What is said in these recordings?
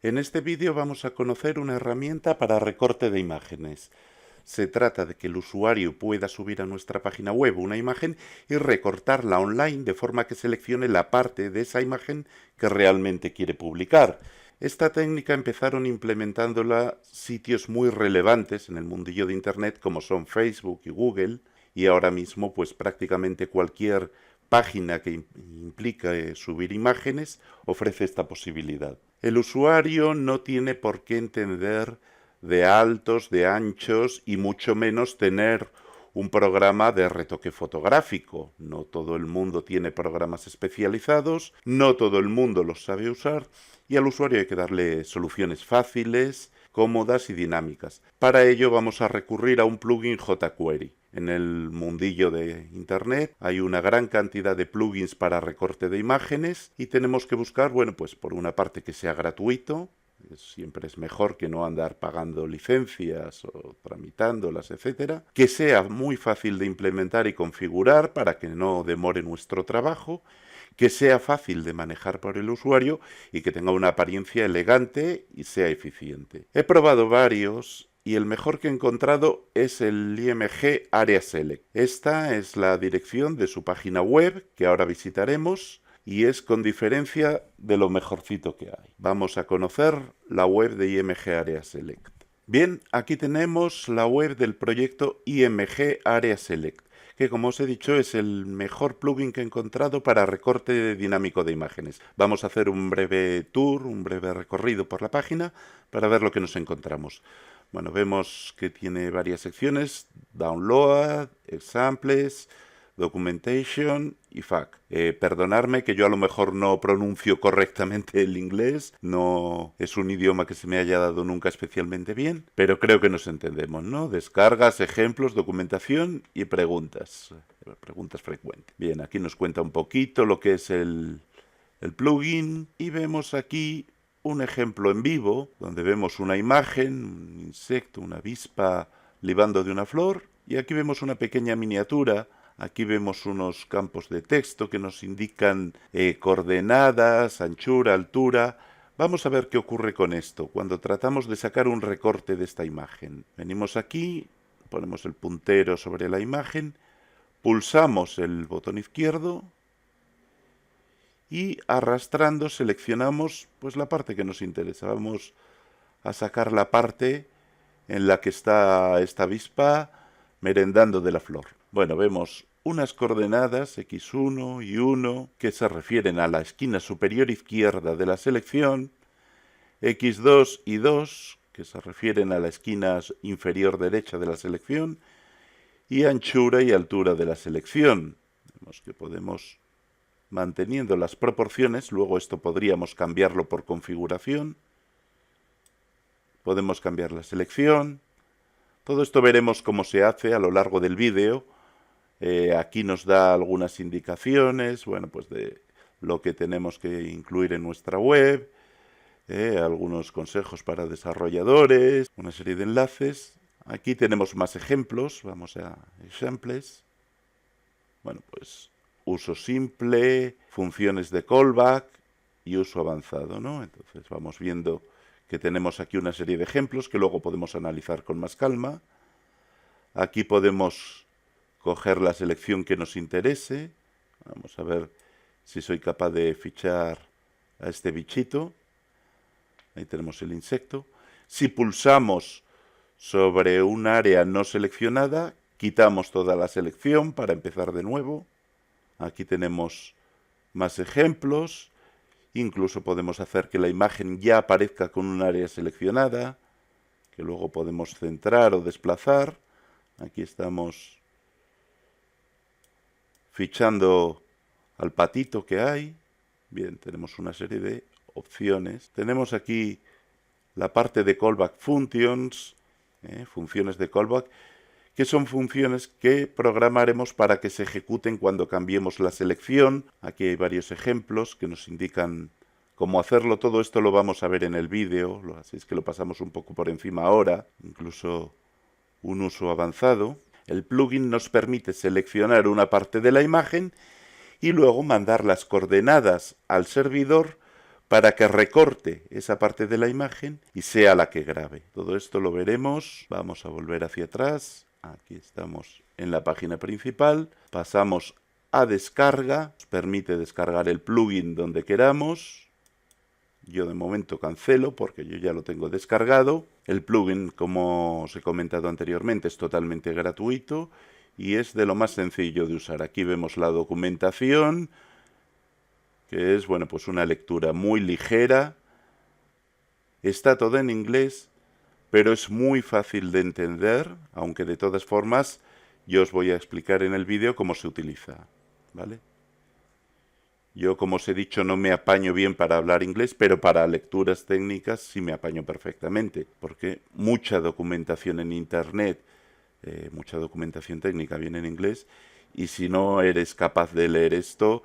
En este vídeo vamos a conocer una herramienta para recorte de imágenes. Se trata de que el usuario pueda subir a nuestra página web una imagen y recortarla online de forma que seleccione la parte de esa imagen que realmente quiere publicar. Esta técnica empezaron implementándola sitios muy relevantes en el mundillo de Internet como son Facebook y Google, y ahora mismo pues prácticamente cualquier página que implica subir imágenes ofrece esta posibilidad. El usuario no tiene por qué entender de altos, de anchos y mucho menos tener un programa de retoque fotográfico. No todo el mundo tiene programas especializados, no todo el mundo los sabe usar y al usuario hay que darle soluciones fáciles, cómodas y dinámicas. Para ello vamos a recurrir a un plugin jQuery. En el mundillo de Internet hay una gran cantidad de plugins para recorte de imágenes y tenemos que buscar, bueno, pues por una parte que sea gratuito, siempre es mejor que no andar pagando licencias o tramitándolas, etcétera, que sea muy fácil de implementar y configurar para que no demore nuestro trabajo, que sea fácil de manejar por el usuario y que tenga una apariencia elegante y sea eficiente. He probado varios y el mejor que he encontrado es el IMG Area Select. Esta es la dirección de su página web que ahora visitaremos y es con diferencia de lo mejorcito que hay. Vamos a conocer la web de IMG Area Select. Bien, aquí tenemos la web del proyecto IMG Area Select, que como os he dicho es el mejor plugin que he encontrado para recorte dinámico de imágenes. Vamos a hacer un breve tour, un breve recorrido por la página para ver lo que nos encontramos. Bueno, vemos que tiene varias secciones: Download, Examples, Documentation y FAQ. Perdonadme que yo a lo mejor no pronuncio correctamente el inglés, no es un idioma que se me haya dado nunca especialmente bien, pero creo que nos entendemos, ¿no? Descargas, ejemplos, documentación y preguntas. Preguntas frecuentes. Bien, aquí nos cuenta un poquito lo que es el plugin y vemos aquí un ejemplo en vivo donde vemos una imagen, un insecto, una avispa libando de una flor, y aquí vemos una pequeña miniatura. Aquí vemos unos campos de texto que nos indican coordenadas, anchura, altura. Vamos a ver qué ocurre con esto cuando tratamos de sacar un recorte de esta imagen. Venimos aquí, ponemos el puntero sobre la imagen, pulsamos el botón izquierdo y arrastrando seleccionamos pues la parte que nos interesa. Vamos a sacar la parte en la que está esta avispa merendando de la flor. Bueno, vemos unas coordenadas x1 y 1 que se refieren a la esquina superior izquierda de la selección, x2 y 2 que se refieren a la esquina inferior derecha de la selección y anchura y altura de la selección. Vemos que podemos, manteniendo las proporciones, luego esto podríamos cambiarlo por configuración, podemos cambiar la selección. Todo esto veremos cómo se hace a lo largo del vídeo. Aquí nos da algunas indicaciones, bueno, pues de lo que tenemos que incluir en nuestra web, algunos consejos para desarrolladores, una serie de enlaces. Aquí tenemos más ejemplos, vamos a Examples. Bueno, pues uso simple, funciones de callback y uso avanzado, ¿no? Entonces vamos viendo que tenemos aquí una serie de ejemplos que luego podemos analizar con más calma. Aquí podemos coger la selección que nos interese. Vamos a ver si soy capaz de fichar a este bichito. Ahí tenemos el insecto. Si pulsamos sobre un área no seleccionada, quitamos toda la selección para empezar de nuevo. Aquí tenemos más ejemplos. Incluso podemos hacer que la imagen ya aparezca con un área seleccionada, que luego podemos centrar o desplazar. Aquí estamos fichando al patito que hay. Bien, tenemos una serie de opciones. Tenemos aquí la parte de callback functions, funciones de callback, que son funciones que programaremos para que se ejecuten cuando cambiemos la selección. Aquí hay varios ejemplos que nos indican cómo hacerlo. Todo esto lo vamos a ver en el vídeo, así es que lo pasamos un poco por encima ahora, incluso un uso avanzado. El plugin nos permite seleccionar una parte de la imagen y luego mandar las coordenadas al servidor para que recorte esa parte de la imagen y sea la que grabe. Todo esto lo veremos. Vamos a volver hacia atrás. Aquí estamos en la página principal. Pasamos a descarga. Nos permite descargar el plugin donde queramos. Yo de momento cancelo porque yo ya lo tengo descargado. El plugin, como os he comentado anteriormente, es totalmente gratuito y es de lo más sencillo de usar. Aquí vemos la documentación, que es, bueno, pues una lectura muy ligera. Está todo en inglés, pero es muy fácil de entender, aunque de todas formas yo os voy a explicar en el vídeo cómo se utiliza, ¿vale? Yo, como os he dicho, no me apaño bien para hablar inglés, pero para lecturas técnicas sí me apaño perfectamente, porque mucha documentación en Internet, mucha documentación técnica viene en inglés, y si no eres capaz de leer esto,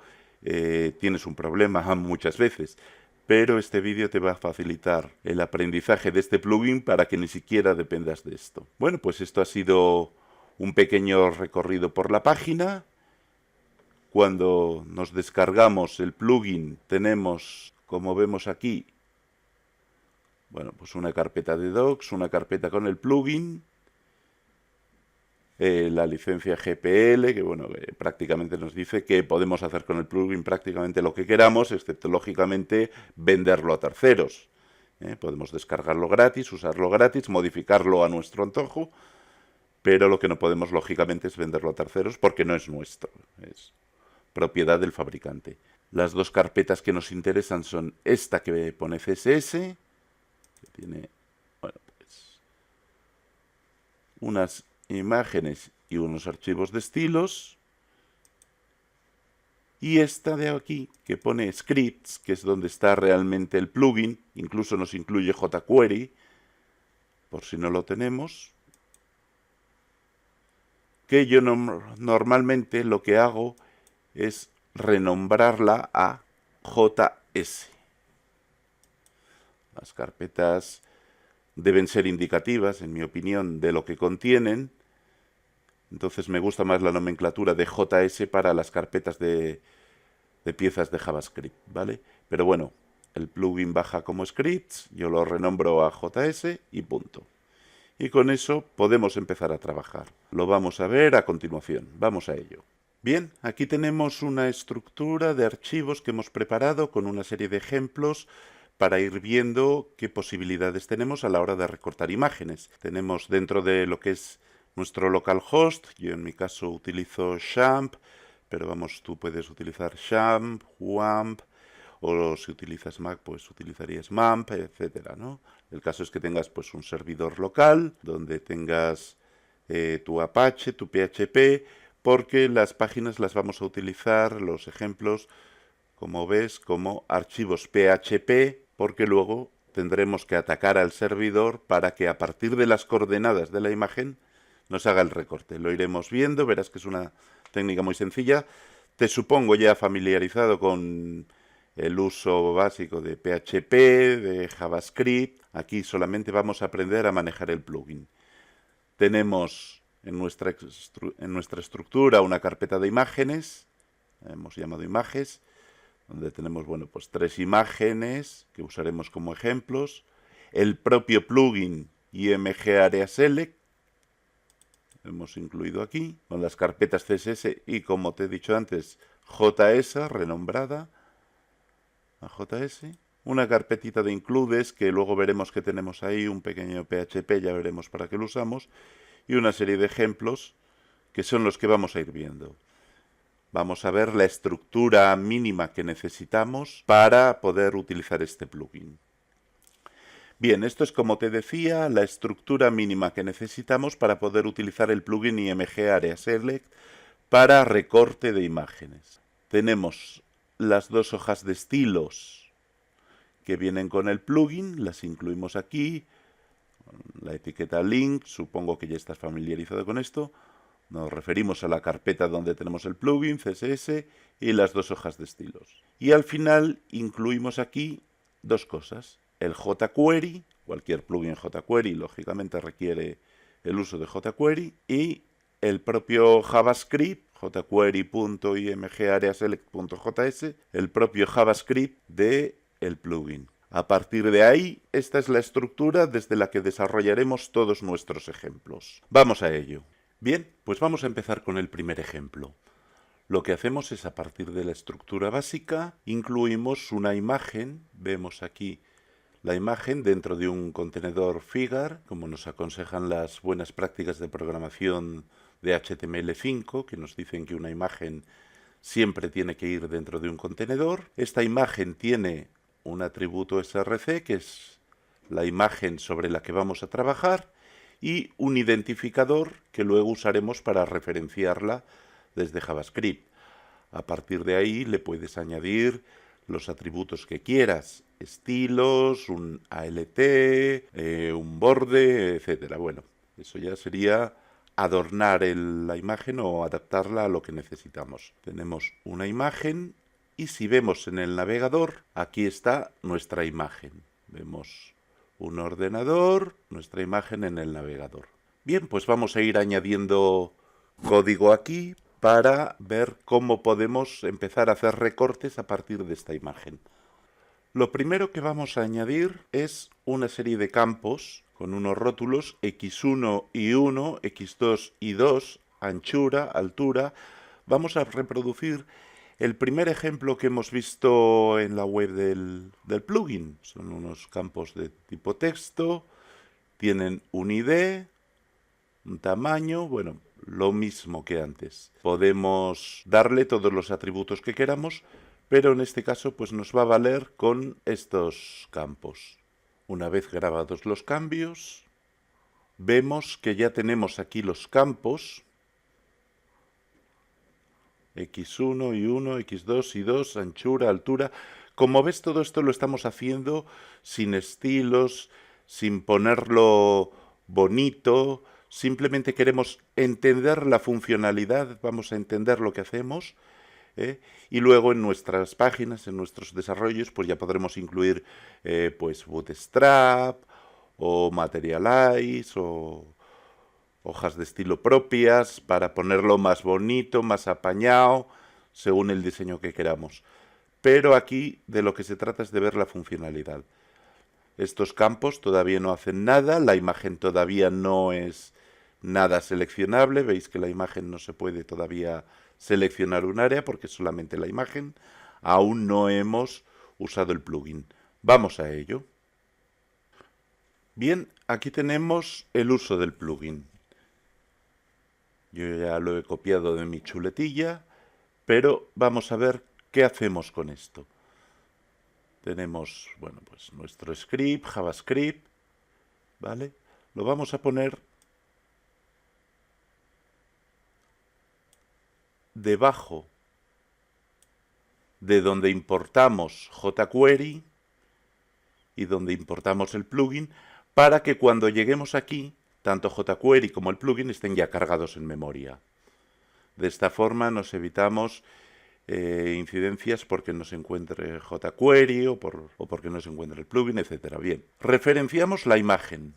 tienes un problema muchas veces. Pero este vídeo te va a facilitar el aprendizaje de este plugin para que ni siquiera dependas de esto. Bueno, pues esto ha sido un pequeño recorrido por la página. Cuando nos descargamos el plugin tenemos, como vemos aquí, bueno, pues una carpeta de docs, una carpeta con el plugin, la licencia GPL, que bueno, prácticamente nos dice que podemos hacer con el plugin prácticamente lo que queramos, excepto lógicamente venderlo a terceros. Podemos descargarlo gratis, usarlo gratis, modificarlo a nuestro antojo, pero lo que no podemos lógicamente es venderlo a terceros porque no es nuestro, es propiedad del fabricante. Las dos carpetas que nos interesan son esta que pone CSS, que tiene, bueno, pues, unas imágenes y unos archivos de estilos, y esta de aquí que pone scripts, que es donde está realmente el plugin, incluso nos incluye jQuery, por si no lo tenemos, que yo normalmente lo que hago es renombrarla a JS. Las carpetas deben ser indicativas, en mi opinión, de lo que contienen. Entonces me gusta más la nomenclatura de JS para las carpetas de piezas de JavaScript, ¿vale? Pero bueno, el plugin baja como scripts, yo lo renombro a JS y punto. Y con eso podemos empezar a trabajar. Lo vamos a ver a continuación. Vamos a ello. Bien, aquí tenemos una estructura de archivos que hemos preparado con una serie de ejemplos para ir viendo qué posibilidades tenemos a la hora de recortar imágenes. Tenemos dentro de lo que es nuestro localhost, yo en mi caso utilizo XAMPP, pero vamos, tú puedes utilizar XAMPP, WAMP, o si utilizas Mac, pues utilizarías MAMP, etcétera, ¿no? El caso es que tengas pues un servidor local, donde tengas tu Apache, tu PHP, porque las páginas las vamos a utilizar, los ejemplos, como ves, como archivos PHP, porque luego tendremos que atacar al servidor para que a partir de las coordenadas de la imagen nos haga el recorte. Lo iremos viendo, verás que es una técnica muy sencilla. Te supongo ya familiarizado con el uso básico de PHP, de JavaScript. Aquí solamente vamos a aprender a manejar el plugin. Tenemos en nuestra estructura una carpeta de imágenes, hemos llamado imágenes, donde tenemos, bueno, pues 3 imágenes que usaremos como ejemplos, el propio plugin IMG Area Select, hemos incluido aquí, con las carpetas CSS y, como te he dicho antes, JS, renombrada a JS, una carpetita de includes, que luego veremos que tenemos ahí, un pequeño PHP, ya veremos para qué lo usamos, y una serie de ejemplos que son los que vamos a ir viendo. Vamos a ver la estructura mínima que necesitamos para poder utilizar este plugin. Bien, esto es, como te decía, la estructura mínima que necesitamos para poder utilizar el plugin IMG Area Select para recorte de imágenes. Tenemos las dos hojas de estilos que vienen con el plugin, las incluimos aquí, la etiqueta link, supongo que ya estás familiarizado con esto. Nos referimos a la carpeta donde tenemos el plugin, CSS, y las dos hojas de estilos. Y al final incluimos aquí dos cosas. El jQuery, cualquier plugin jQuery lógicamente requiere el uso de jQuery, y el propio JavaScript, jQuery.imgareaselect.js, el propio JavaScript de el plugin. A partir de ahí, esta es la estructura desde la que desarrollaremos todos nuestros ejemplos. Vamos a ello. Bien, pues vamos a empezar con el primer ejemplo. Lo que hacemos es, a partir de la estructura básica, incluimos una imagen. Vemos aquí la imagen dentro de un contenedor Figure, como nos aconsejan las buenas prácticas de programación de HTML5, que nos dicen que una imagen siempre tiene que ir dentro de un contenedor. Esta imagen tiene un atributo src, que es la imagen sobre la que vamos a trabajar, y un identificador que luego usaremos para referenciarla desde JavaScript. A partir de ahí le puedes añadir los atributos que quieras, estilos, un ALT, un borde, etcétera. Bueno, eso ya sería adornar la imagen o adaptarla a lo que necesitamos. Tenemos una imagen y si vemos en el navegador, aquí está nuestra imagen. Vemos un ordenador, nuestra imagen en el navegador. Bien, pues vamos a ir añadiendo código aquí para ver cómo podemos empezar a hacer recortes a partir de esta imagen. Lo primero que vamos a añadir es una serie de campos con unos rótulos x1 y 1, x2 y 2, anchura, altura. Vamos a reproducir el primer ejemplo que hemos visto en la web del plugin. Son unos campos de tipo texto, tienen un ID, un tamaño, bueno, lo mismo que antes. Podemos darle todos los atributos que queramos, pero en este caso pues nos va a valer con estos campos. Una vez grabados los cambios, vemos que ya tenemos aquí los campos x1 y 1, x2 y 2, anchura, altura. Como ves, todo esto lo estamos haciendo sin estilos, sin ponerlo bonito. Simplemente queremos entender la funcionalidad, vamos a entender lo que hacemos, y luego en nuestras páginas, en nuestros desarrollos, pues ya podremos incluir pues Bootstrap o Materialize o hojas de estilo propias para ponerlo más bonito, más apañado, según el diseño que queramos. Pero aquí de lo que se trata es de ver la funcionalidad. Estos campos todavía no hacen nada, la imagen todavía no es nada seleccionable. Veis que la imagen no se puede todavía seleccionar un área porque es solamente la imagen. Aún no hemos usado el plugin. Vamos a ello. Bien, aquí tenemos el uso del plugin. Yo ya lo he copiado de mi chuletilla, pero vamos a ver qué hacemos con esto. Tenemos, bueno, pues nuestro script, JavaScript, ¿vale? Lo vamos a poner debajo de donde importamos jQuery y donde importamos el plugin, para que cuando lleguemos aquí, tanto jQuery como el plugin estén ya cargados en memoria. De esta forma nos evitamos incidencias porque no se encuentre jQuery o porque no se encuentre el plugin, etc. Bien, referenciamos la imagen.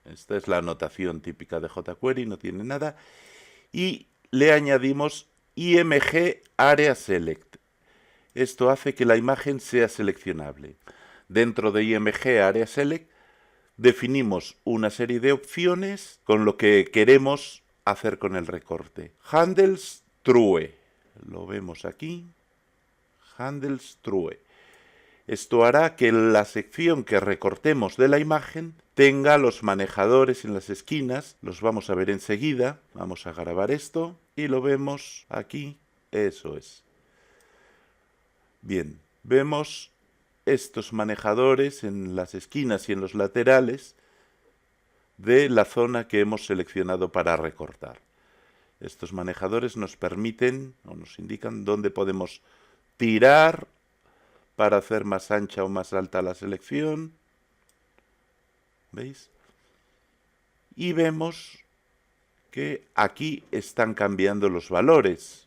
Esta es la anotación típica de jQuery, no tiene nada. Y le añadimos img area select. Esto hace que la imagen sea seleccionable. Dentro de img area select definimos una serie de opciones con lo que queremos hacer con el recorte. Handles true. Lo vemos aquí. Handles true. Esto hará que la sección que recortemos de la imagen tenga los manejadores en las esquinas. Los vamos a ver enseguida. Vamos a grabar esto y lo vemos aquí. Eso es. Bien, vemos estos manejadores en las esquinas y en los laterales de la zona que hemos seleccionado para recortar. Estos manejadores nos permiten o nos indican dónde podemos tirar para hacer más ancha o más alta la selección. ¿Veis? Y vemos que aquí están cambiando los valores.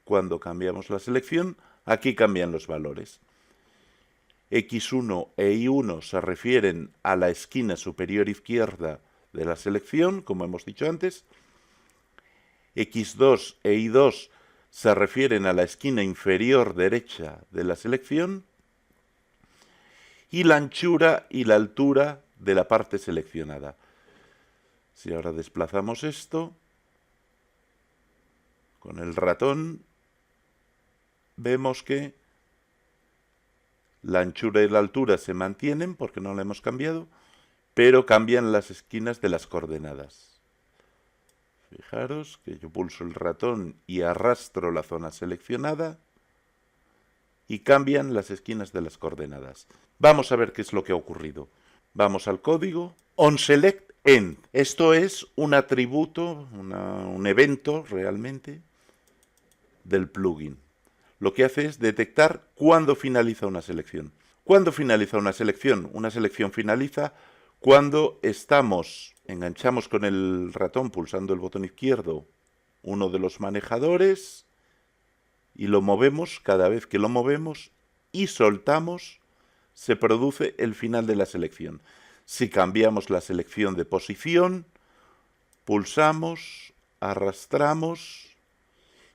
Cuando cambiamos la selección, aquí cambian los valores. X1 e Y1 se refieren a la esquina superior izquierda de la selección, como hemos dicho antes. X2 e Y2 se refieren a la esquina inferior derecha de la selección, y la anchura y la altura de la parte seleccionada. Si ahora desplazamos esto con el ratón, vemos que la anchura y la altura se mantienen porque no la hemos cambiado, pero cambian las esquinas de las coordenadas. Fijaros que yo pulso el ratón y arrastro la zona seleccionada y cambian las esquinas de las coordenadas. Vamos a ver qué es lo que ha ocurrido. Vamos al código. OnSelectEnd. Esto es un atributo, un evento realmente del plugin. Lo que hace es detectar cuándo finaliza una selección. ¿Cuándo finaliza una selección? Una selección finaliza cuando enganchamos con el ratón pulsando el botón izquierdo uno de los manejadores y lo movemos. Cada vez que lo movemos y soltamos, se produce el final de la selección. Si cambiamos la selección de posición, pulsamos, arrastramos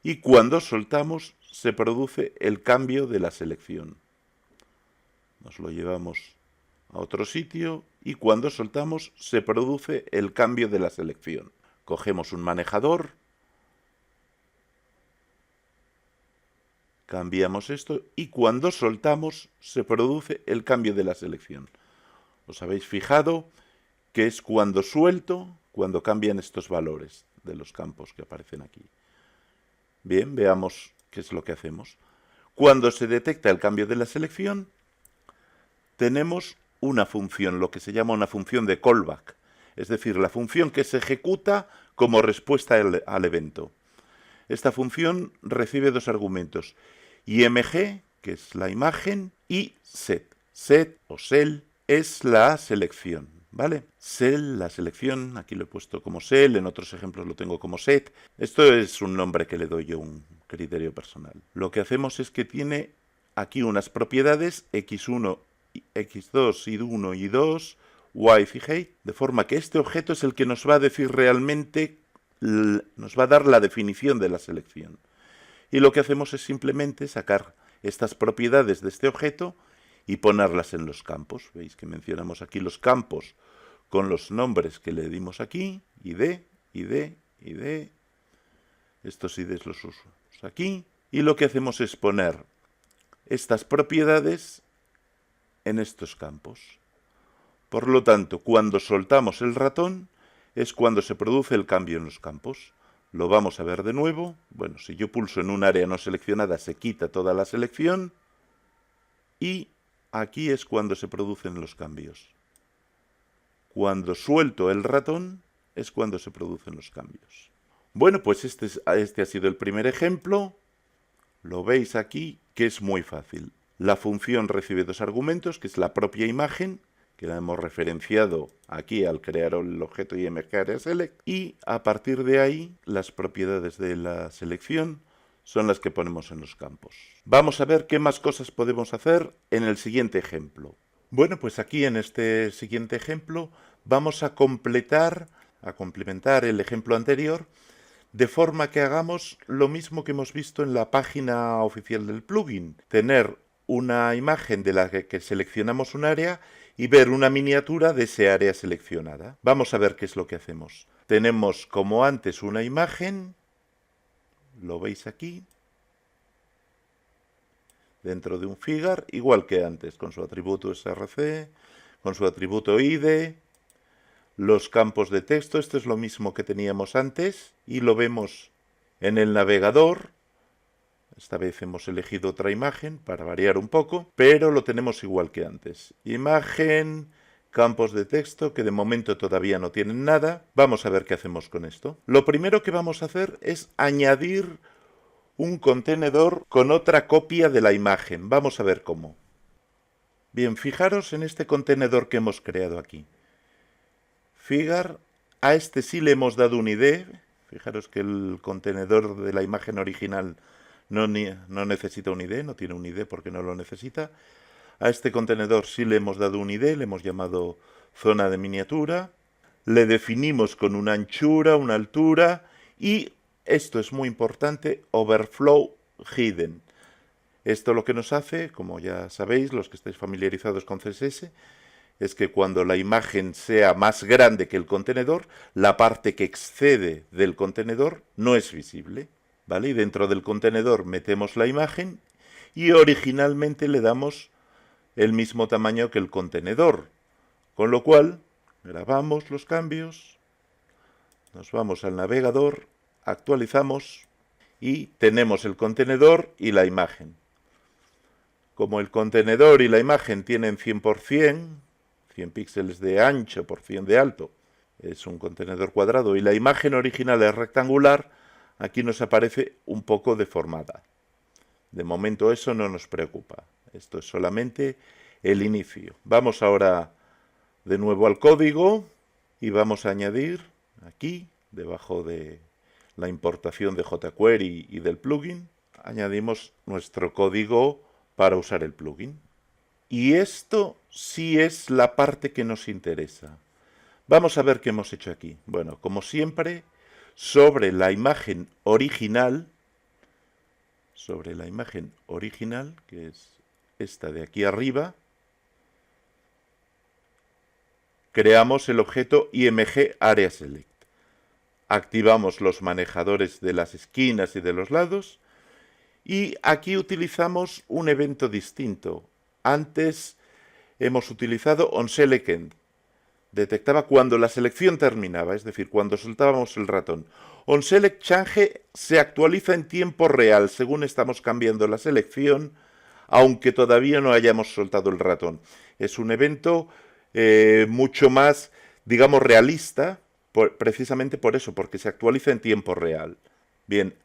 y cuando soltamos se produce el cambio de la selección. Nos lo llevamos a otro sitio y cuando soltamos se produce el cambio de la selección. Cogemos un manejador, cambiamos esto y cuando soltamos se produce el cambio de la selección. ¿Os habéis fijado que es cuando suelto, cuando cambian estos valores de los campos que aparecen aquí? Bien, veamos qué es lo que hacemos. Cuando se detecta el cambio de la selección, tenemos una función, lo que se llama una función de callback, es decir, la función que se ejecuta como respuesta al evento. Esta función recibe dos argumentos, img, que es la imagen, y set. Set o sel es la selección, ¿vale? Sel, la selección, aquí lo he puesto como sel, en otros ejemplos lo tengo como set. Esto es un nombre que le doy yo, un criterio personal. Lo que hacemos es que tiene aquí unas propiedades x1, x2, y1 y 2, wife y height, de forma que este objeto es el que nos va a decir realmente, nos va a dar la definición de la selección. Y lo que hacemos es simplemente sacar estas propiedades de este objeto y ponerlas en los campos. Veis que mencionamos aquí los campos con los nombres que le dimos aquí, id, id, id. Estos IDs los usamos aquí. Y lo que hacemos es poner estas propiedades en estos campos. Por lo tanto, cuando soltamos el ratón es cuando se produce el cambio en los campos. Lo vamos a ver de nuevo. Bueno, si yo pulso en un área no seleccionada se quita toda la selección y aquí es cuando se producen los cambios. Cuando suelto el ratón es cuando se producen los cambios. Bueno, pues este ha sido el primer ejemplo. Lo veis aquí que es muy fácil. La función recibe dos argumentos, que es la propia imagen, que la hemos referenciado aquí al crear el objeto imgAreaSelect, y a partir de ahí las propiedades de la selección son las que ponemos en los campos. Vamos a ver qué más cosas podemos hacer en el siguiente ejemplo. Bueno, pues aquí en este siguiente ejemplo vamos a complementar el ejemplo anterior, de forma que hagamos lo mismo que hemos visto en la página oficial del plugin, tener una imagen de la que seleccionamos un área y ver una miniatura de ese área seleccionada. Vamos a ver qué es lo que hacemos. Tenemos como antes una imagen, lo veis aquí, dentro de un figure, igual que antes, con su atributo src, con su atributo id, los campos de texto, esto es lo mismo que teníamos antes, y lo vemos en el navegador. Esta vez hemos elegido otra imagen para variar un poco, pero lo tenemos igual que antes. Imagen, campos de texto, que de momento todavía no tienen nada. Vamos a ver qué hacemos con esto. Lo primero que vamos a hacer es añadir un contenedor con otra copia de la imagen. Vamos a ver cómo. Bien, fijaros en este contenedor que hemos creado aquí. Figure, a este sí le hemos dado un ID. Fijaros que el contenedor de la imagen original no necesita un ID, no tiene un ID porque no lo necesita. A este contenedor sí le hemos dado un ID, le hemos llamado zona de miniatura. Le definimos con una anchura, una altura y esto es muy importante, overflow hidden. Esto lo que nos hace, como ya sabéis, los que estáis familiarizados con CSS, es que cuando la imagen sea más grande que el contenedor, la parte que excede del contenedor no es visible, ¿vale? Y dentro del contenedor metemos la imagen y originalmente le damos el mismo tamaño que el contenedor. Con lo cual, grabamos los cambios, nos vamos al navegador, actualizamos y tenemos el contenedor y la imagen. Como el contenedor y la imagen tienen 100%, 100 píxeles de ancho por 100 de alto, es un contenedor cuadrado, y la imagen original es rectangular, aquí nos aparece un poco deformada. De momento eso no nos preocupa, esto es solamente el inicio. Vamos ahora de nuevo al código y vamos a añadir aquí, debajo de la importación de jQuery y del plugin, añadimos nuestro código para usar el plugin. Y esto sí es la parte que nos interesa. Vamos a ver qué hemos hecho aquí. Bueno, como siempre, sobre la imagen original, que es esta de aquí arriba, creamos el objeto img area select. Activamos los manejadores de las esquinas y de los lados y aquí utilizamos un evento distinto. Antes hemos utilizado onSelectEnd. Detectaba cuando la selección terminaba, es decir, cuando soltábamos el ratón. onSelectChange se actualiza en tiempo real según estamos cambiando la selección, aunque todavía no hayamos soltado el ratón. Es un evento mucho más, digamos, realista, precisamente por eso, porque se actualiza en tiempo real. Bien,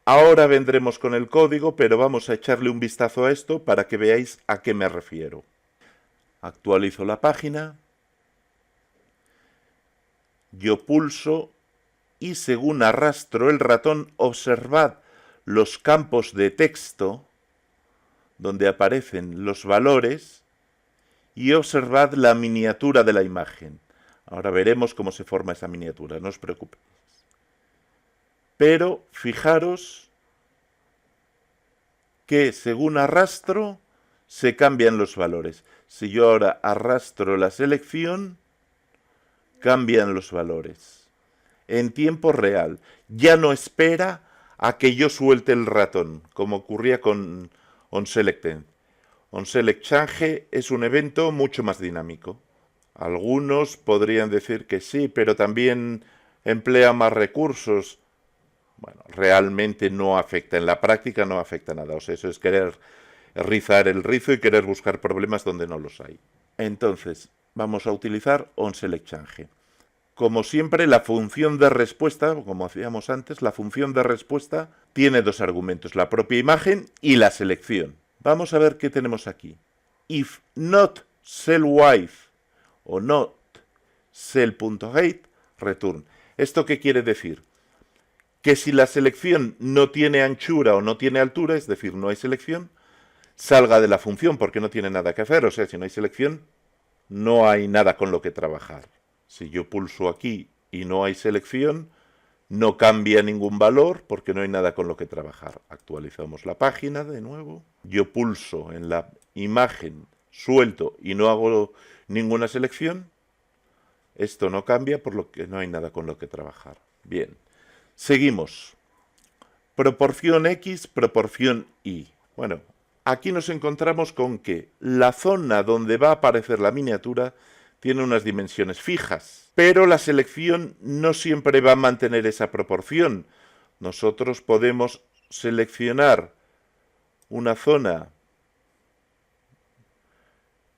ahora vendremos con el código, pero vamos a echarle un vistazo a esto para que veáis a qué me refiero. Actualizo la página, yo pulso y según arrastro el ratón, observad los campos de texto donde aparecen los valores y observad la miniatura de la imagen. Ahora veremos cómo se forma esa miniatura, no os preocupéis. Pero fijaros que según arrastro se cambian los valores. Si yo ahora arrastro la selección, cambian los valores. En tiempo real. Ya no espera a que yo suelte el ratón, como ocurría con onSelectEnd. onSelectChange es un evento mucho más dinámico. Algunos podrían decir que sí, pero también emplea más recursos. Bueno, realmente no afecta, en la práctica no afecta nada. O sea, eso es querer rizar el rizo y querer buscar problemas donde no los hay. Entonces, vamos a utilizar onSelectChange. Como siempre, la función de respuesta, como hacíamos antes, la función de respuesta tiene dos argumentos, la propia imagen y la selección. Vamos a ver qué tenemos aquí. If not cell-wife o not cell.height, return. ¿Esto qué quiere decir? Que si la selección no tiene anchura o no tiene altura, es decir, no hay selección, salga de la función porque no tiene nada que hacer. O sea, si no hay selección, no hay nada con lo que trabajar. Si yo pulso aquí y no hay selección, no cambia ningún valor porque no hay nada con lo que trabajar. Actualizamos la página de nuevo. Yo pulso en la imagen, suelto y no hago ninguna selección. Esto no cambia por lo que no hay nada con lo que trabajar. Bien, seguimos. Proporción X, proporción Y. Bueno, aquí nos encontramos con que la zona donde va a aparecer la miniatura tiene unas dimensiones fijas, pero la selección no siempre va a mantener esa proporción. Nosotros podemos seleccionar una zona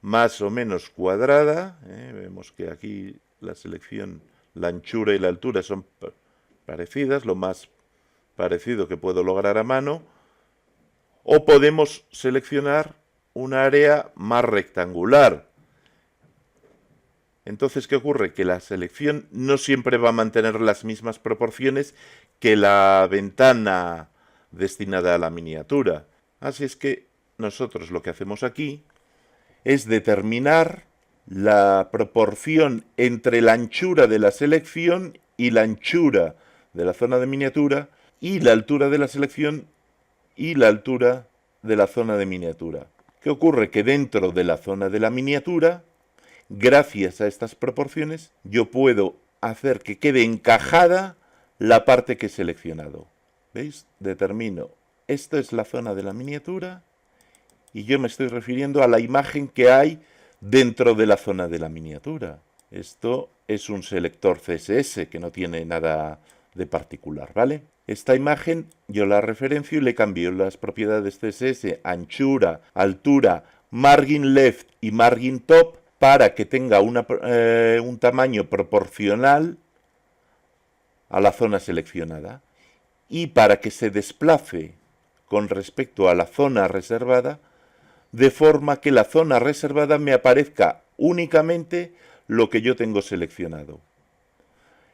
más o menos cuadrada, vemos que aquí la selección, la anchura y la altura son parecidas, lo más parecido que puedo lograr a mano, o podemos seleccionar un área más rectangular. Entonces, ¿qué ocurre? Que la selección no siempre va a mantener las mismas proporciones que la ventana destinada a la miniatura. Así es que nosotros lo que hacemos aquí es determinar la proporción entre la anchura de la selección y la anchura de la zona de miniatura y la altura de la selección y la altura de la zona de miniatura. ¿Qué ocurre? Que dentro de la zona de la miniatura, gracias a estas proporciones, yo puedo hacer que quede encajada la parte que he seleccionado. ¿Veis? Determino, esta es la zona de la miniatura y yo me estoy refiriendo a la imagen que hay dentro de la zona de la miniatura. Esto es un selector CSS que no tiene nada de particular, ¿vale? Esta imagen yo la referencio y le cambio las propiedades CSS, anchura, altura, margin left y margin top para que tenga un tamaño proporcional a la zona seleccionada y para que se desplace con respecto a la zona reservada, de forma que la zona reservada me aparezca únicamente lo que yo tengo seleccionado.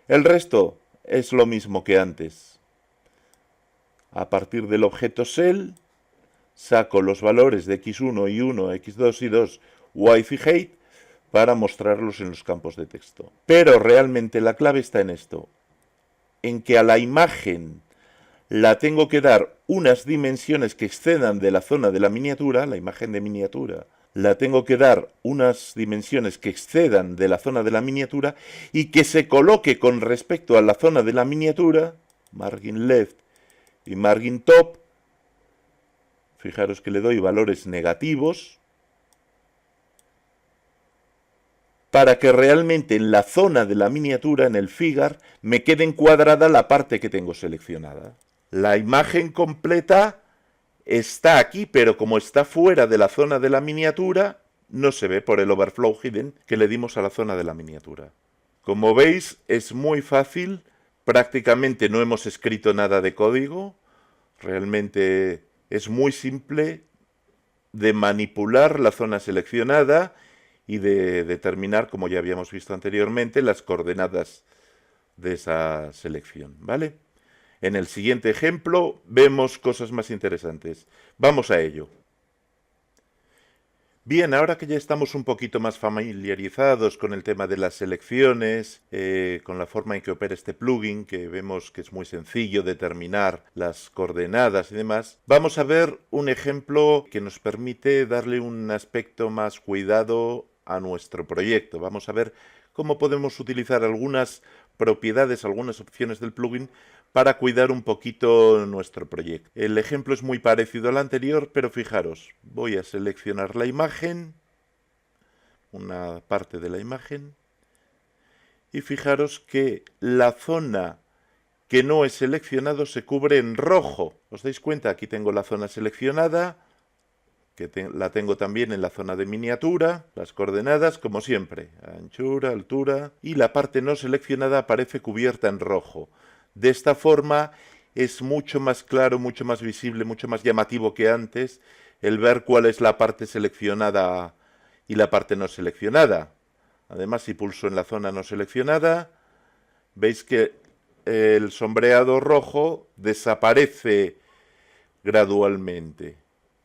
El resto es lo mismo que antes. A partir del objeto cell, saco los valores de x1 y 1, x2 y 2, width y height, para mostrarlos en los campos de texto. Pero realmente la clave está en esto, en que a la imagen la tengo que dar unas dimensiones que excedan de la zona de la miniatura, la imagen de miniatura, la tengo que dar unas dimensiones que excedan de la zona de la miniatura y que se coloque con respecto a la zona de la miniatura, margin left y margin top. Fijaros que le doy valores negativos para que realmente en la zona de la miniatura, en el figure, me quede encuadrada la parte que tengo seleccionada. La imagen completa está aquí, pero como está fuera de la zona de la miniatura, no se ve por el overflow hidden que le dimos a la zona de la miniatura. Como veis, es muy fácil, prácticamente no hemos escrito nada de código, realmente es muy simple de manipular la zona seleccionada y de determinar, como ya habíamos visto anteriormente, las coordenadas de esa selección, ¿vale? En el siguiente ejemplo vemos cosas más interesantes. Vamos a ello. Bien, ahora que ya estamos un poquito más familiarizados con el tema de las selecciones, con la forma en que opera este plugin, que vemos que es muy sencillo determinar las coordenadas y demás, vamos a ver un ejemplo que nos permite darle un aspecto más cuidado a nuestro proyecto. Vamos a ver cómo podemos utilizar algunas propiedades, algunas opciones del plugin para cuidar un poquito nuestro proyecto. El ejemplo es muy parecido al anterior, pero fijaros, voy a seleccionar la imagen, una parte de la imagen, y fijaros que la zona que no he seleccionado se cubre en rojo. ¿Os dais cuenta? Aquí tengo la zona seleccionada, que la tengo también en la zona de miniatura, las coordenadas como siempre, anchura, altura, y la parte no seleccionada aparece cubierta en rojo. De esta forma es mucho más claro, mucho más visible, mucho más llamativo que antes el ver cuál es la parte seleccionada y la parte no seleccionada. Además, si pulso en la zona no seleccionada, veis que el sombreado rojo desaparece gradualmente.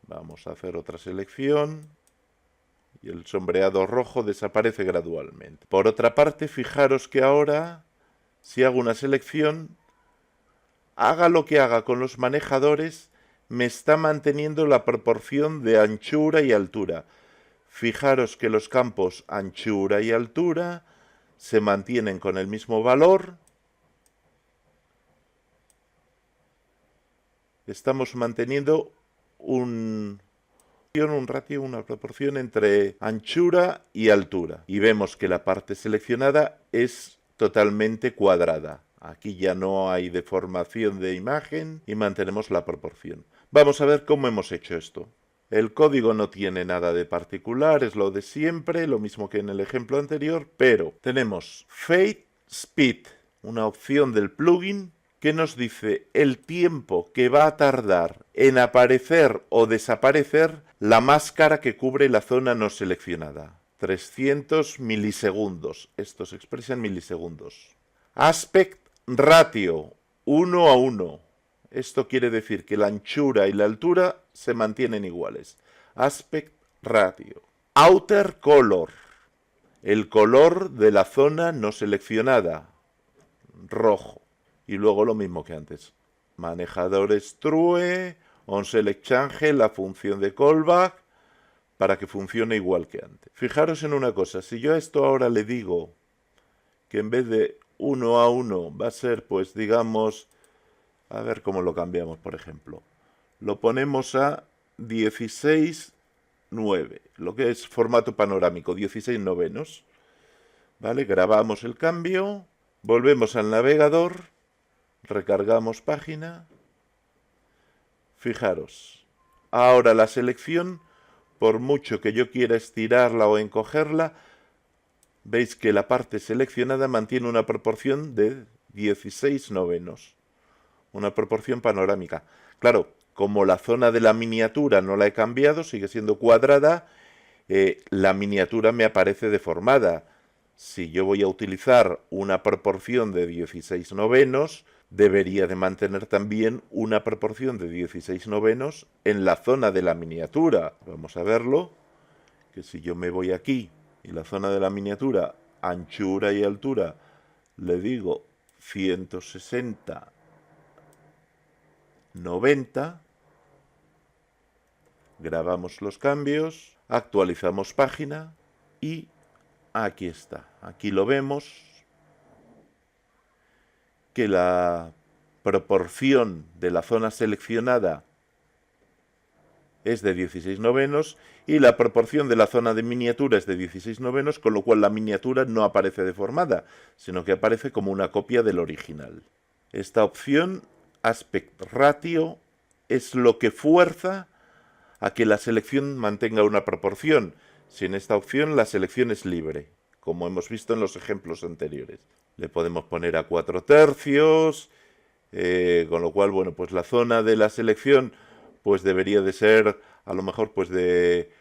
Vamos a hacer otra selección y el sombreado rojo desaparece gradualmente. Por otra parte, fijaros que ahora, si hago una selección, haga lo que haga con los manejadores, me está manteniendo la proporción de anchura y altura. Fijaros que los campos anchura y altura se mantienen con el mismo valor. Estamos manteniendo un ratio, una proporción entre anchura y altura. Y vemos que la parte seleccionada es totalmente cuadrada. Aquí ya no hay deformación de imagen y mantenemos la proporción. Vamos a ver cómo hemos hecho esto. El código no tiene nada de particular, es lo de siempre, lo mismo que en el ejemplo anterior, pero tenemos Fade Speed, una opción del plugin que nos dice el tiempo que va a tardar en aparecer o desaparecer la máscara que cubre la zona no seleccionada. 300 milisegundos. Esto se expresa en milisegundos. Aspect ratio 1:1. Esto quiere decir que la anchura y la altura se mantienen iguales. Aspect ratio. Outer color. El color de la zona no seleccionada. Rojo. Y luego lo mismo que antes. manejadores true, onSelectChange, la función de callback, para que funcione igual que antes. Fijaros en una cosa, si yo a esto ahora le digo que en vez de 1 a 1 va a ser, pues digamos, a ver cómo lo cambiamos, por ejemplo. Lo ponemos a 16:9, lo que es formato panorámico, 16/9. ¿Vale? Grabamos el cambio, volvemos al navegador, recargamos página. Fijaros, ahora la selección, por mucho que yo quiera estirarla o encogerla, veis que la parte seleccionada mantiene una proporción de 16/9, una proporción panorámica. Claro, como la zona de la miniatura no la he cambiado, sigue siendo cuadrada, la miniatura me aparece deformada. Si yo voy a utilizar una proporción de 16/9, debería de mantener también una proporción de 16/9 en la zona de la miniatura. Vamos a verlo, que si yo me voy aquí y la zona de la miniatura, anchura y altura, le digo 160/90, grabamos los cambios, actualizamos página y aquí está. Aquí lo vemos, que la proporción de la zona seleccionada es de 16/9 y la proporción de la zona de miniatura es de 16/9, con lo cual la miniatura no aparece deformada, sino que aparece como una copia del original. Esta opción, Aspect Ratio, es lo que fuerza a que la selección mantenga una proporción. Si en esta opción la selección es libre, como hemos visto en los ejemplos anteriores. Le podemos poner a 4/3, con lo cual, bueno, pues la zona de la selección pues debería de ser a lo mejor pues de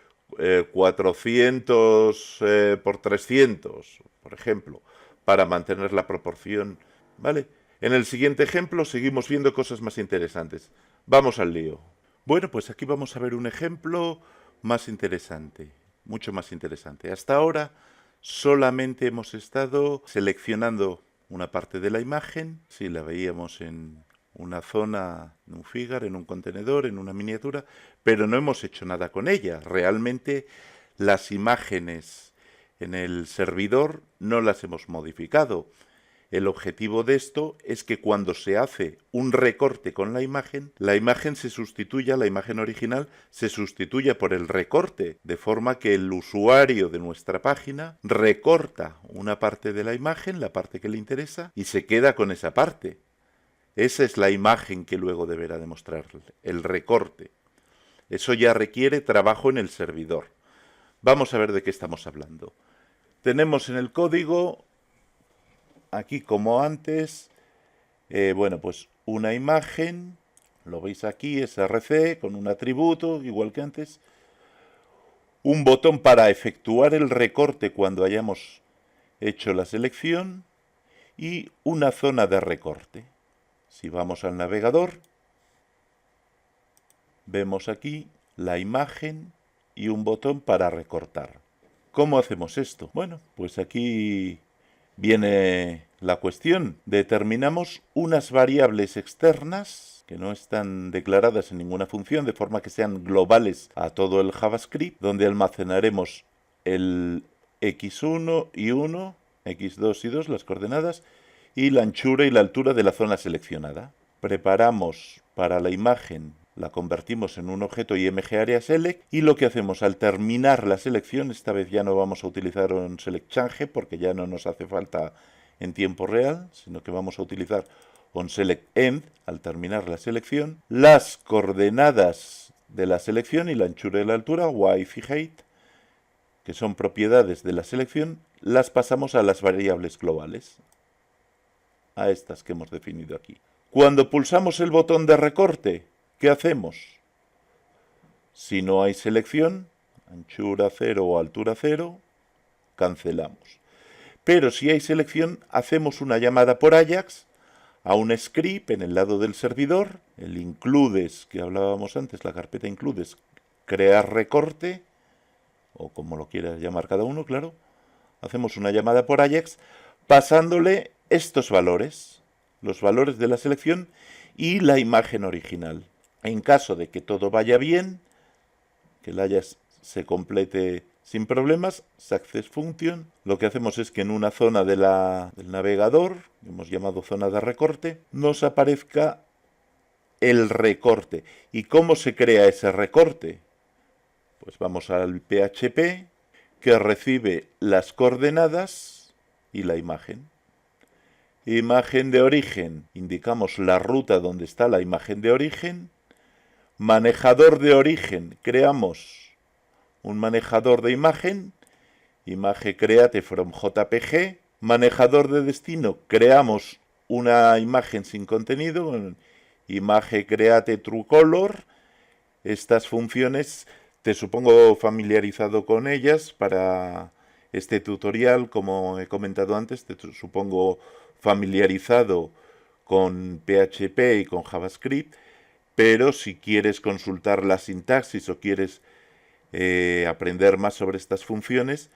400 por 300, por ejemplo, para mantener la proporción, ¿vale? En el siguiente ejemplo seguimos viendo cosas más interesantes. Vamos al lío. Bueno, pues aquí vamos a ver un ejemplo más interesante, mucho más interesante. Hasta ahora solamente hemos estado seleccionando una parte de la imagen, si la veíamos en una zona, en un figure, en un contenedor, en una miniatura, pero no hemos hecho nada con ella. Realmente las imágenes en el servidor no las hemos modificado. El objetivo de esto es que cuando se hace un recorte con la imagen se sustituya, la imagen original se sustituya por el recorte, de forma que el usuario de nuestra página recorta una parte de la imagen, la parte que le interesa, y se queda con esa parte. Esa es la imagen que luego deberá demostrarle, el recorte. Eso ya requiere trabajo en el servidor. Vamos a ver de qué estamos hablando. Tenemos en el código, aquí como antes, bueno, pues una imagen, lo veis aquí, src, con un atributo, igual que antes. Un botón para efectuar el recorte cuando hayamos hecho la selección y una zona de recorte. Si vamos al navegador, vemos aquí la imagen y un botón para recortar. ¿Cómo hacemos esto? Bueno, pues aquí viene la cuestión. Determinamos unas variables externas que no están declaradas en ninguna función, de forma que sean globales a todo el JavaScript, donde almacenaremos el x1 y 1, x2 y 2, las coordenadas, y la anchura y la altura de la zona seleccionada. Preparamos para la imagen, la convertimos en un objeto imgAreaSelect y lo que hacemos al terminar la selección, esta vez ya no vamos a utilizar un SelectChange porque ya no nos hace falta en tiempo real, sino que vamos a utilizar onSelectEnd al terminar la selección, las coordenadas de la selección y la anchura y la altura, width y height, que son propiedades de la selección, las pasamos a las variables globales, a estas que hemos definido aquí. Cuando pulsamos el botón de recorte, ¿qué hacemos? Si no hay selección, anchura 0 o altura 0, cancelamos. Pero si hay selección, hacemos una llamada por Ajax a un script en el lado del servidor, el includes que hablábamos antes, la carpeta includes, crear recorte, o como lo quiera llamar cada uno, claro. Hacemos una llamada por Ajax pasándole estos valores, los valores de la selección, y la imagen original. En caso de que todo vaya bien, que el Ajax se complete sin problemas, Success Function, lo que hacemos es que en una zona del navegador, que hemos llamado zona de recorte, nos aparezca el recorte. ¿Y cómo se crea ese recorte? Pues vamos al PHP, que recibe las coordenadas y la imagen. Imagen de origen, indicamos la ruta donde está la imagen de origen. Manejador de origen, creamos un manejador de imagen, imagen create from JPG. Manejador de destino, creamos una imagen sin contenido, imagen create true color. Estas funciones te supongo familiarizado con ellas para este tutorial, como he comentado antes, te supongo familiarizado con PHP y con JavaScript, pero si quieres consultar la sintaxis o quieres aprender más sobre estas funciones,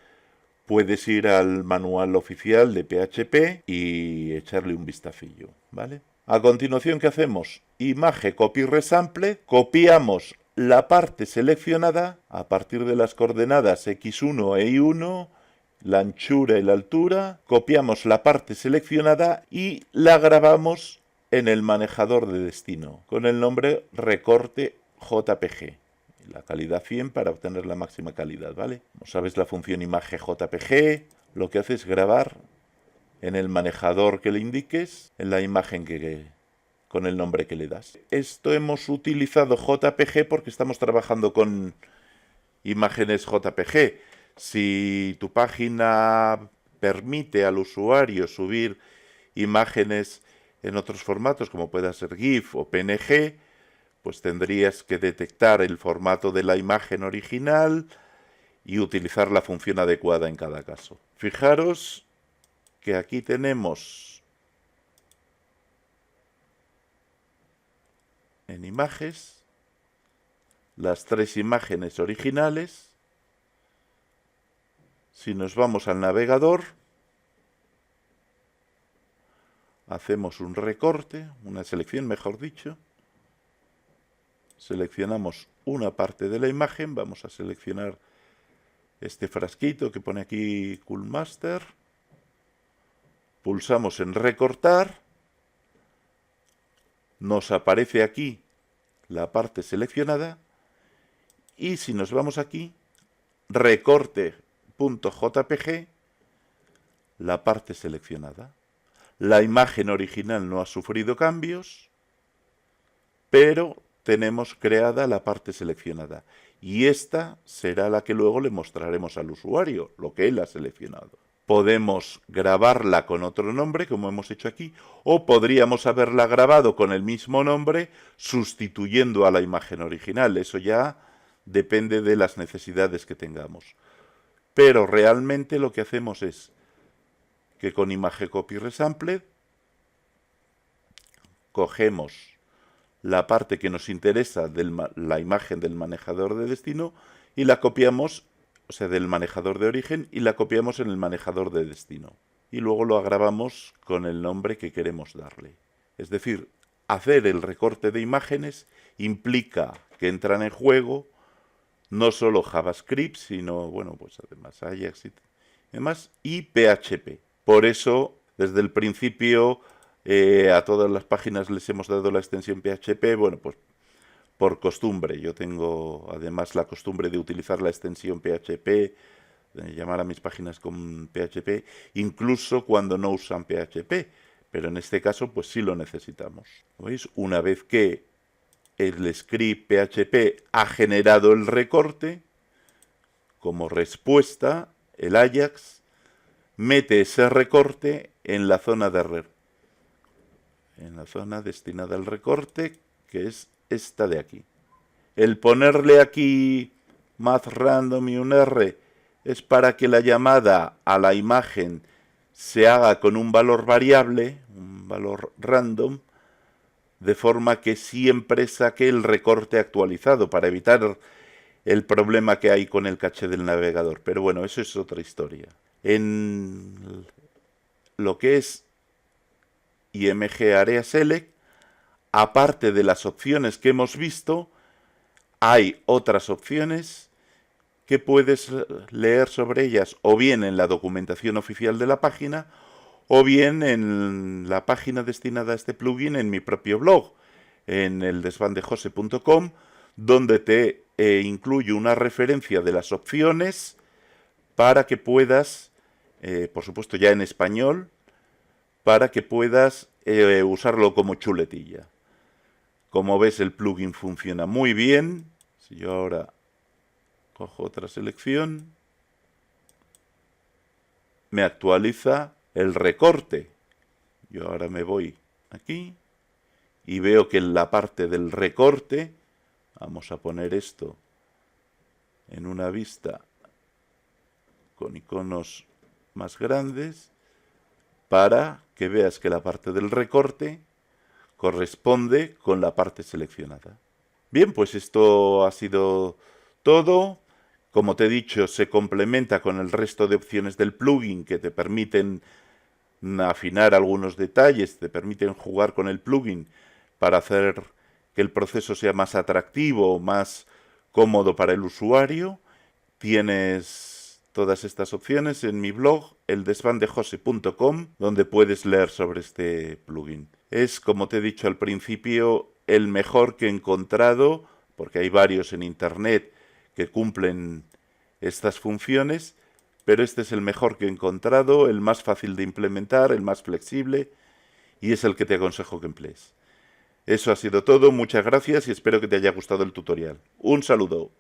puedes ir al manual oficial de PHP y echarle un vistacillo, ¿vale? A continuación, ¿qué hacemos? Imagen copy resample, copiamos la parte seleccionada a partir de las coordenadas x1 e y1, la anchura y la altura, copiamos la parte seleccionada y la grabamos en el manejador de destino con el nombre recorte JPG. La calidad 100 para obtener la máxima calidad, ¿vale? Como sabes, la función imagen JPG lo que hace es grabar en el manejador que le indiques, en la imagen con el nombre que le das. Esto hemos utilizado JPG porque estamos trabajando con imágenes JPG. Si tu página permite al usuario subir imágenes en otros formatos, como pueda ser GIF o PNG, pues tendrías que detectar el formato de la imagen original y utilizar la función adecuada en cada caso. Fijaros que aquí tenemos en imágenes las tres imágenes originales. Si nos vamos al navegador, hacemos un recorte, una selección mejor dicho, seleccionamos una parte de la imagen, vamos a seleccionar este frasquito que pone aquí Cool Master, pulsamos en recortar, nos aparece aquí la parte seleccionada y si nos vamos aquí, recorte.jpg, la parte seleccionada. La imagen original no ha sufrido cambios, pero tenemos creada la parte seleccionada. Y esta será la que luego le mostraremos al usuario, lo que él ha seleccionado. Podemos grabarla con otro nombre, como hemos hecho aquí, o podríamos haberla grabado con el mismo nombre, sustituyendo a la imagen original. Eso ya depende de las necesidades que tengamos. Pero realmente lo que hacemos es que con imagen copy resample cogemos la parte que nos interesa de la imagen del manejador de destino y la copiamos, o sea, del manejador de origen, y la copiamos en el manejador de destino. Y luego lo agravamos con el nombre que queremos darle. Es decir, hacer el recorte de imágenes implica que entran en juego no solo JavaScript, sino, bueno, pues además Ajax y demás, y PHP. Por eso, desde el principio, a todas las páginas les hemos dado la extensión PHP, bueno, pues por costumbre. Yo tengo además la costumbre de utilizar la extensión PHP, de llamar a mis páginas con PHP, incluso cuando no usan PHP. Pero en este caso, pues sí lo necesitamos. ¿Veis? Una vez que el script PHP ha generado el recorte, como respuesta, el Ajax mete ese recorte en la zona destinada al recorte, que es esta de aquí. El ponerle aquí math random y un R es para que la llamada a la imagen se haga con un valor variable, un valor random, de forma que siempre saque el recorte actualizado para evitar el problema que hay con el caché del navegador. Pero bueno, eso es otra historia. En lo que es IMG Area Select, aparte de las opciones que hemos visto, hay otras opciones que puedes leer sobre ellas o bien en la documentación oficial de la página o bien en la página destinada a este plugin en mi propio blog, en eldesvandejose.com, donde te incluyo una referencia de las opciones para que puedas, por supuesto ya en español, para que puedas usarlo como chuletilla. Como ves, el plugin funciona muy bien. Si yo ahora cojo otra selección, me actualiza el recorte. Yo ahora me voy aquí y veo que en la parte del recorte, vamos a poner esto en una vista con iconos más grandes, para que veas que la parte del recorte corresponde con la parte seleccionada. Bien, pues esto ha sido todo. Como te he dicho, se complementa con el resto de opciones del plugin que te permiten afinar algunos detalles, te permiten jugar con el plugin para hacer que el proceso sea más atractivo, más cómodo para el usuario. Tienes todas estas opciones en mi blog, eldesvandejose.com, donde puedes leer sobre este plugin. Es, como te he dicho al principio, el mejor que he encontrado, porque hay varios en internet que cumplen estas funciones, pero este es el mejor que he encontrado, el más fácil de implementar, el más flexible, y es el que te aconsejo que emplees. Eso ha sido todo, muchas gracias y espero que te haya gustado el tutorial. Un saludo.